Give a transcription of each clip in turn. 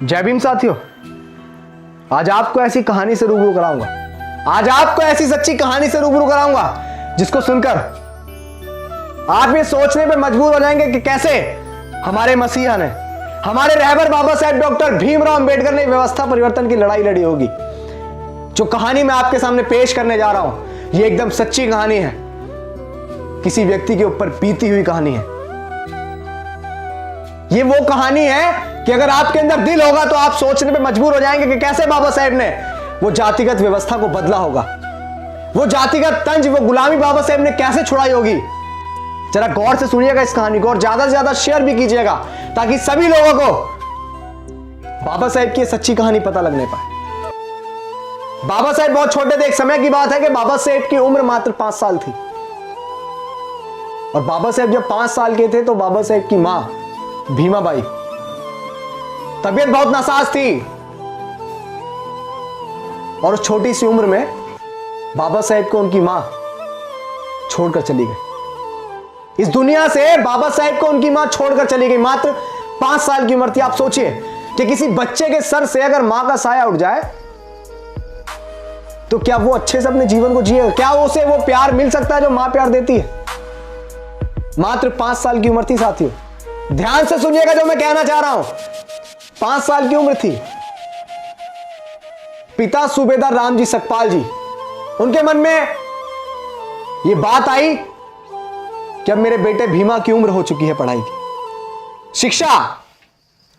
जय भीम साथियों, आज आपको ऐसी कहानी से रूबरू कराऊंगा। आज आपको ऐसी सच्ची कहानी से रूबरू कराऊंगा जिसको सुनकर आप ये सोचने पे मजबूर हो जाएंगे कि कैसे हमारे मसीहा ने, हमारे रहबर बाबा साहेब डॉक्टर भीमराव अंबेडकर ने व्यवस्था परिवर्तन की लड़ाई लड़ी होगी। जो कहानी मैं आपके सामने पेश करने जा रहा हूं, ये एकदम सच्ची कहानी है, किसी व्यक्ति के ऊपर बीती हुई कहानी है। ये वो कहानी है कि अगर आपके अंदर दिल होगा तो आप सोचने पे मजबूर हो जाएंगे कि कैसे बाबा साहेब ने वो जातिगत व्यवस्था को बदला होगा, वो जातिगत तंज, वो गुलामी बाबा साहेब ने कैसे छुड़ाई होगी। जरा गौर से सुनिएगा इस कहानी को और ज्यादा से ज्यादा शेयर भी कीजिएगा ताकि सभी लोगों को बाबा साहेब की सच्ची कहानी पता लगने पाए। बाबा साहेब बहुत छोटे थे। एक समय की बात है कि बाबा साहेब की उम्र मात्र 5 साल थी और बाबा साहेब जब 5 साल के थे तो बाबा साहेब की मां भीमाबाई तबीयत बहुत नासाज थी और उस छोटी सी उम्र में बाबा साहेब को उनकी मां छोड़कर चली गई। इस दुनिया से बाबा साहेब को उनकी मां छोड़कर चली गई। मात्र 5 साल की उम्र थी। आप सोचिए कि किसी बच्चे के सर से अगर मां का साया उठ जाए तो क्या वो अच्छे से अपने जीवन को जिएगा? क्या उसे वो प्यार मिल सकता है जो मां प्यार देती है? मात्र 5 साल की उम्र थी साथियों। ध्यान से सुनिएगा जो मैं कहना चाह रहा हूं। 5 साल की उम्र थी। पिता सूबेदार रामजी सकपाल जी, उनके मन में यह बात आई कि अब मेरे बेटे भीमा की उम्र हो चुकी है पढ़ाई की। शिक्षा,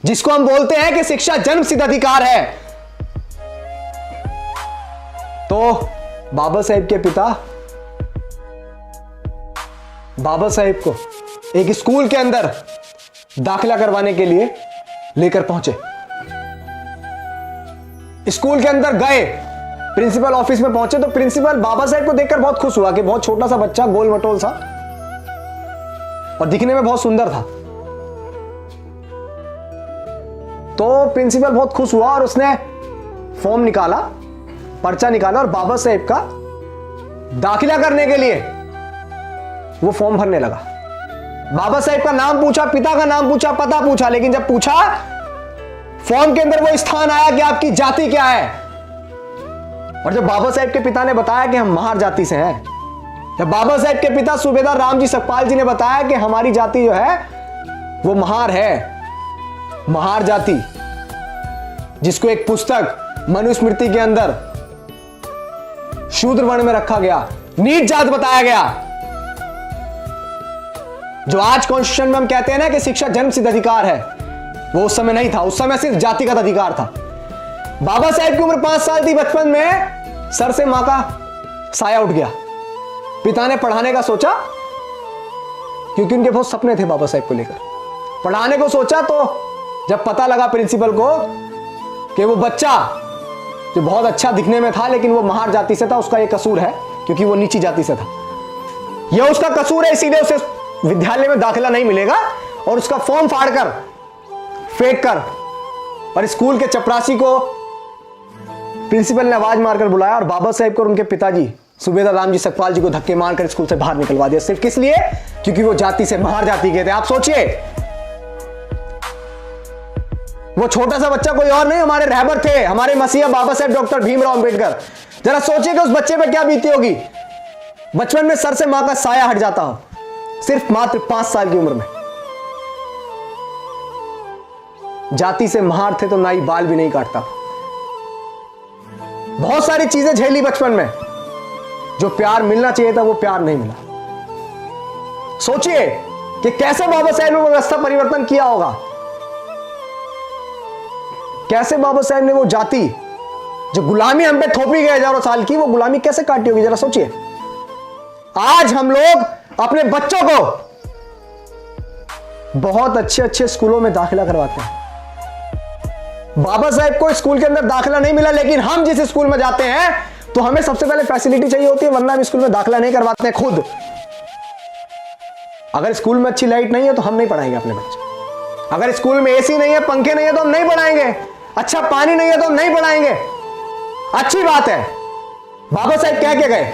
जिसको हम बोलते हैं कि शिक्षा जन्म सिद्ध अधिकार है, तो बाबा साहेब के पिता बाबा साहेब को एक स्कूल के अंदर दाखिला करवाने के लिए लेकर पहुंचे। स्कूल के अंदर गए, प्रिंसिपल ऑफिस में पहुंचे तो प्रिंसिपल बाबा साहेब को देखकर बहुत खुश हुआ कि बहुत छोटा सा बच्चा, गोल मटोल सा और दिखने में बहुत सुंदर था। तो प्रिंसिपल बहुत खुश हुआ और उसने फॉर्म निकाला, पर्चा निकाला और बाबा साहेब का दाखिला करने के लिए वो फॉर्म भरने लगा। बाबा साहेब का नाम पूछा, पिता का नाम पूछा, पता पूछा, लेकिन जब पूछा फॉर्म के अंदर वो स्थान आया कि आपकी जाति क्या है, और जब बाबा साहेब के पिता ने बताया कि हम महार जाति से हैं, जब बाबा साहेब के पिता सूबेदार रामजी सकपाल जी ने बताया कि हमारी जाति जो है वो महार है, महार जाति, जिसको एक पुस्तक मनुस्मृति के अंदर शूद्र वर्ण में रखा गया, नीच जात बताया गया। जो आज कॉन्स्टिट्यूशन में हम कहते हैं ना कि शिक्षा जन्म सिद्ध अधिकार है, वो उस समय नहीं था। उस समय सिर्फ जातिगत अधिकार था। बाबा साहेब की उम्र 5 साल थी। बचपन में सर से मां का साया उठ गया। पिता ने पढ़ाने का सोचा, क्योंकि उनके बहुत सपने थे बाबा साहेब को लेकर। पढ़ाने को सोचा तो जब पता लगा प्रिंसिपल को कि वो बच्चा जो बहुत अच्छा दिखने में था लेकिन वो महार जाति से था, उसका ये कसूर है क्योंकि वो नीची जाति से था, यह उसका कसूर है, इसीलिए उसे विद्यालय में दाखिला नहीं मिलेगा, और उसका फॉर्म फाड़कर, फेंक कर और स्कूल के चपरासी को प्रिंसिपल ने आवाज मारकर बुलाया और बाबा साहेब को और उनके पिताजी सूबेदार रामजी सकपाल जी को धक्के मारकर स्कूल से बाहर निकलवा दिया। सिर्फ किस लिए? क्योंकि वो जाति से महार जाति के थे। आप सोचिए, वो छोटा सा बच्चा कोई और नहीं, हमारे रहबर थे, हमारे मसीहा बाबा साहेब डॉक्टर भीमराव अंबेडकर। जरा सोचिए कि उस बच्चे पर क्या बीती होगी। बचपन में सर से मां का साया हट जाता हो, सिर्फ मात्र 5 साल की उम्र में। जाति से महार थे तो नाई बाल भी नहीं काटता। बहुत सारी चीजें झेली बचपन में, जो प्यार मिलना चाहिए था वो प्यार नहीं मिला। सोचिए कि कैसे बाबा साहेब ने व्यवस्था परिवर्तन किया होगा, कैसे बाबा साहेब ने वो जाति जो गुलामी हम पे थोपी गई हजारों साल की, वो गुलामी कैसे काटी होगी। जरा सोचिए। आज हम लोग अपने बच्चों को बहुत अच्छे अच्छे स्कूलों में दाखिला करवाते हैं। बाबा साहेब को स्कूल के अंदर दाखिला नहीं मिला, लेकिन हम जिस स्कूल में जाते हैं तो हमें सबसे पहले फैसिलिटी चाहिए होती है, वरना हम स्कूल में दाखिला नहीं करवाते हैं खुद। अगर स्कूल में अच्छी लाइट नहीं है तो हम नहीं पढ़ाएंगे अपने बच्चे। अगर स्कूल में एसी नहीं है, पंखे नहीं है तो हम नहीं पढ़ाएंगे। अच्छा पानी नहीं है तो हम नहीं पढ़ाएंगे। अच्छी बात है, बाबा साहेब कह के गए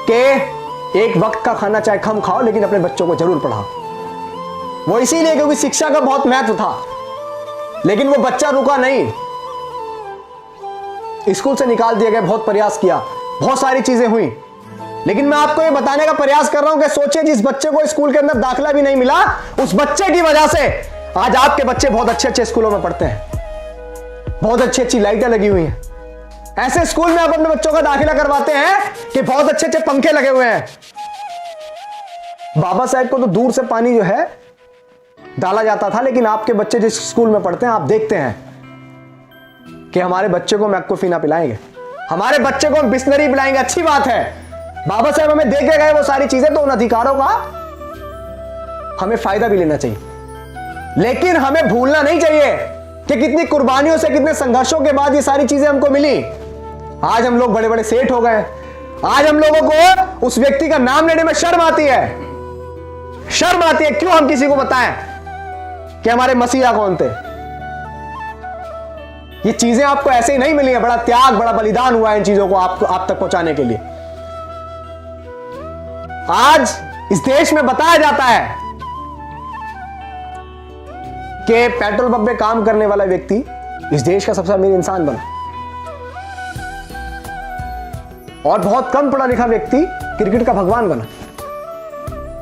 कि एक वक्त का खाना चाहे कम खाओ लेकिन अपने बच्चों को जरूर पढ़ाओ। वो इसीलिए क्योंकि शिक्षा का बहुत महत्व था। लेकिन वो बच्चा रुका नहीं, स्कूल से निकाल दिया गया, बहुत प्रयास किया, बहुत सारी चीजें हुई, लेकिन मैं आपको ये बताने का प्रयास कर रहा हूं कि सोचिए जिस बच्चे को स्कूल के अंदर दाखिला भी नहीं मिला, उस बच्चे की वजह से आज आपके बच्चे बहुत अच्छे अच्छे स्कूलों में पढ़ते हैं, बहुत अच्छी अच्छी लाइटें लगी हुई हैं। ऐसे स्कूल में आप अपने बच्चों का दाखिला करवाते हैं कि बहुत अच्छे अच्छे पंखे लगे हुए हैं। बाबा साहेब को तो दूर से पानी जो है डाला जाता था, लेकिन आपके बच्चे जिस स्कूल में पढ़ते हैं आप देखते हैं कि हमारे बच्चे को मैक्कोफिना पिलाएंगे, हमारे बच्चे को हम बिस्लरी पिलाएंगे। अच्छी बात है, बाबा साहेब हमें दे के गए वो सारी चीजें, तो उन अधिकारों का हमें फायदा भी लेना चाहिए, लेकिन हमें भूलना नहीं चाहिए कि कितनी कुर्बानियों से, कितने संघर्षों के बाद ये सारी चीजें हमको मिली। आज हम लोग बड़े बड़े सेठ हो गए, आज हम लोगों को उस व्यक्ति का नाम लेने में शर्म आती है, शर्म आती है। क्यों हम किसी को बताएं कि हमारे मसीहा कौन थे? ये चीजें आपको ऐसे ही नहीं मिली है, बड़ा त्याग, बड़ा बलिदान हुआ है इन चीजों को आप तक पहुंचाने के लिए। आज इस देश में बताया जाता है कि पेट्रोल पंप पे काम करने वाला व्यक्ति इस देश का सबसे अमीर इंसान बना, और बहुत कम पढ़ा लिखा व्यक्ति क्रिकेट का भगवान बना।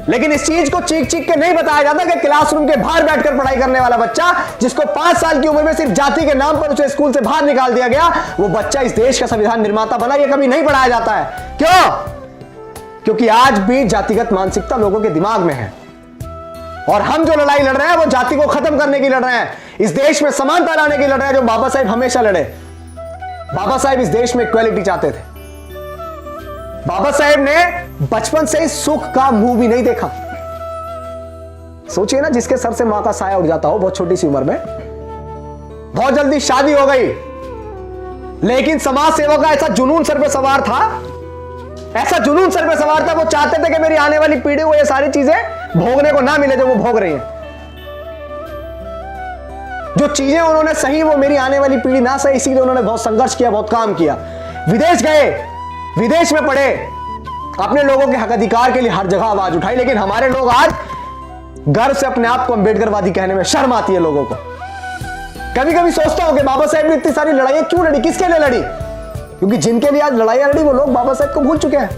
लेकिन इस चीज को चीख चीख के नहीं बताया जाता कि क्लासरूम के बाहर बैठकर पढ़ाई करने वाला बच्चा, जिसको 5 साल की उम्र में सिर्फ जाति के नाम पर उसे स्कूल से बाहर निकाल दिया गया, वो बच्चा इस देश का संविधान निर्माता बना। ये कभी नहीं पढ़ाया जाता है। क्यों? क्योंकि आज भी जातिगत मानसिकता लोगों के दिमाग में है, और हम जो लड़ाई लड़ रहे हैं वो जाति को खत्म करने की लड़ रहे हैं, इस देश में समानता लाने की लड़ रहे हैं, जो बाबा साहेब हमेशा लड़े। बाबा साहेब इस देश में इक्वालिटी चाहते थे। बाबा साहेब ने बचपन से ही सुख का मुंह भी नहीं देखा। सोचिए ना, जिसके सर से मां का साया उड़ जाता हो बहुत छोटी सी उम्र में, बहुत जल्दी शादी हो गई, लेकिन समाज सेवा का ऐसा जुनून सर पे सवार था, ऐसा जुनून सर पे सवार था, वो चाहते थे कि मेरी आने वाली पीढ़ी को ये सारी चीजें भोगने को ना मिले जो वो भोग रही हैं। जो चीजें उन्होंने सही वो मेरी आने वाली पीढ़ी ना सही, इसीलिए उन्होंने बहुत संघर्ष किया, बहुत काम किया। विदेश गए, विदेश में पढ़े, अपने लोगों के हक अधिकार के लिए हर जगह आवाज उठाई। लेकिन हमारे लोग आज गर्व से अपने आप को अंबेडकरवादी कहने में शर्म आती है लोगों को। कभी कभी सोचता हूं कि बाबा साहेब ने इतनी सारी लड़ाइयां क्यों लड़ी, किसके लिए लड़ी? क्योंकि जिनके लिए आज लड़ाइयां लड़ी वो लोग बाबा साहेब को भूल चुके हैं।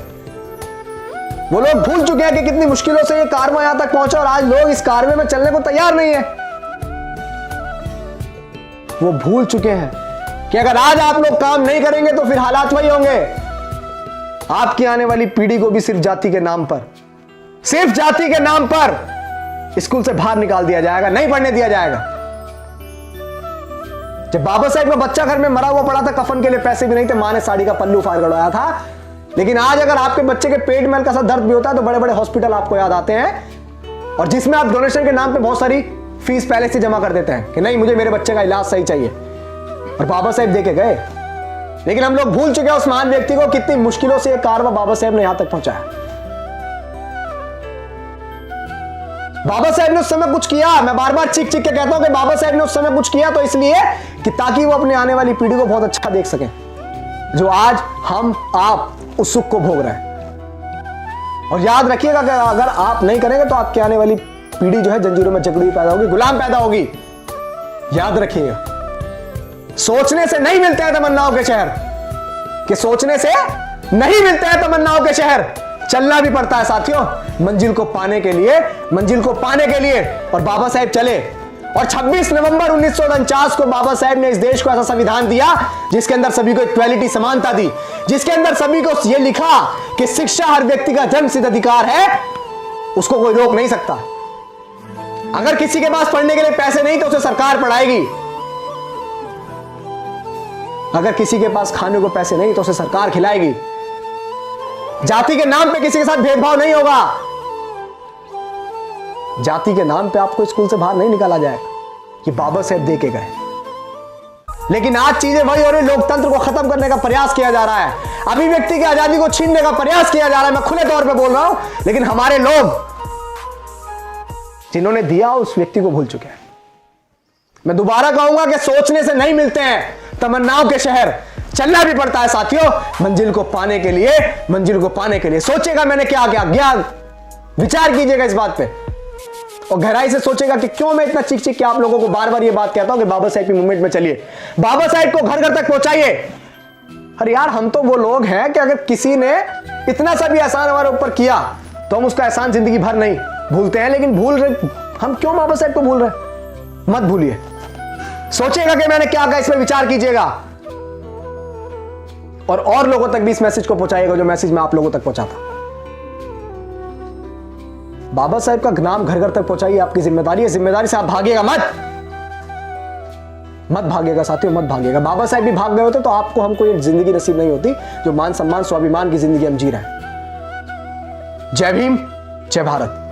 वो लोग भूल चुके हैं कि कितनी मुश्किलों से ये कारवां यहां तक पहुंचा, और आज लोग इस कारवां में चलने को तैयार नहीं है। वो भूल चुके हैं कि अगर आज आप लोग काम नहीं करेंगे तो फिर हालात वही होंगे। आपकी आने वाली पीढ़ी को भी सिर्फ जाति के नाम पर, सिर्फ जाति के नाम पर स्कूल से बाहर निकाल दिया जाएगा, नहीं पढ़ने दिया जाएगा। जब बाबा साहेब का बच्चा घर में मरा हुआ पड़ा था, कफन के लिए पैसे भी नहीं थे, मां ने साड़ी का पल्लू फाड़ करवाया था। लेकिन आज अगर आपके बच्चे के पेट में हल्का सा दर्द भी होता है तो बड़े बड़े हॉस्पिटल आपको याद आते हैं, और जिसमें आप डोनेशन के नाम पे बहुत सारी फीस पहले से जमा कर देते हैं कि नहीं मुझे मेरे बच्चे का इलाज सही चाहिए, और बाबा साहेब देके गए। लेकिन हम लोग भूल चुके हैं उस महान व्यक्ति को, कितनी मुश्किलों से ये कारवां बाबा साहेब ने यहां तक पहुंचाया। बाबा साहेब ने उस समय कुछ किया, मैं बार बार चीख चीख के कहता हूं कि बाबा साहेब ने उस समय कुछ किया, तो इसलिए कि ताकि वो अपने आने वाली पीढ़ी को बहुत अच्छा देख सकें, जो आज हम आप उस सुख को भोग रहे हैं। और याद रखिएगा कि अगर आप नहीं करेंगे तो आपकी आने वाली पीढ़ी जो है जंजीरों में जकड़ी पैदा होगी, गुलाम पैदा होगी। याद रखिएगा, सोचने से नहीं मिलते हैं तमन्नाओं के शहर, कि सोचने से नहीं मिलते हैं तमन्नाओं के शहर, चलना भी पड़ता है साथियों मंजिल को पाने के लिए, मंजिल को पाने के लिए। और बाबा साहेब चले, और 26 नवंबर 1949 को बाबा साहेब ने इस देश को ऐसा संविधान दिया जिसके अंदर सभी को इक्वालिटी, समानता दी, जिसके अंदर सभी को यह लिखा कि शिक्षा हर व्यक्ति का जन्मसिद्ध अधिकार है, उसको कोई रोक नहीं सकता। अगर किसी के पास पढ़ने के लिए पैसे नहीं तो उसे सरकार पढ़ाएगी, अगर किसी के पास खाने को पैसे नहीं तो उसे सरकार खिलाएगी। जाति के नाम पे किसी के साथ भेदभाव नहीं होगा, जाति के नाम पे आपको स्कूल से बाहर नहीं निकाला जाएगा, ये बाबा साहेब दे के गए। लेकिन आज चीजें वही हो रही, लोकतंत्र को खत्म करने का प्रयास किया जा रहा है, अभिव्यक्ति की आजादी को छीनने का प्रयास किया जा रहा है। मैं खुले तौर पे बोल रहा हूं, लेकिन हमारे लोग जिन्होंने दिया उस व्यक्ति को भूल चुके हैं। मैं दोबारा कहूंगा कि सोचने से नहीं मिलते हैं तमन्नाओं के शहर, चलना भी पड़ता है साथियों मंजिल को पाने के लिए, मंजिल को पाने के लिए। सोचिएगा मैंने क्या क्या, विचार कीजिएगा इस बात पे। और गहराई से सोचेगा कि क्यों मैं इतना चीख चीख के आप लोगों को बार बार ये बात कहता हूं कि बाबा साहेब की मूवमेंट में चलिए, बाबा साहेब को घर घर तक पहुंचाइए। अरे यार, हम तो वो लोग हैं कि अगर किसी ने इतना सा भी एहसान हमारे ऊपर किया तो हम उसका एहसान जिंदगी भर नहीं भूलते हैं, लेकिन भूल रहे हम क्यों बाबा साहेब को भूल रहे? मत भूलिए, सोचिएगा कि मैंने क्या कहा, इस पर विचार कीजिएगा और लोगों तक भी इस मैसेज को पहुंचाइएगा जो मैसेज मैं आप लोगों तक पहुंचाता। बाबा साहेब का नाम घर घर तक पहुंचाइए, आपकी जिम्मेदारी है। जिम्मेदारी से आप भागिएगा मत भागिएगा साथियों, मत भागिएगा। बाबा साहेब भी भाग गए होते तो आपको हमको ये जिंदगी नसीब नहीं होती जो मान सम्मान स्वाभिमान की जिंदगी हम जी रहे हैं। जय भीम, जय भारत।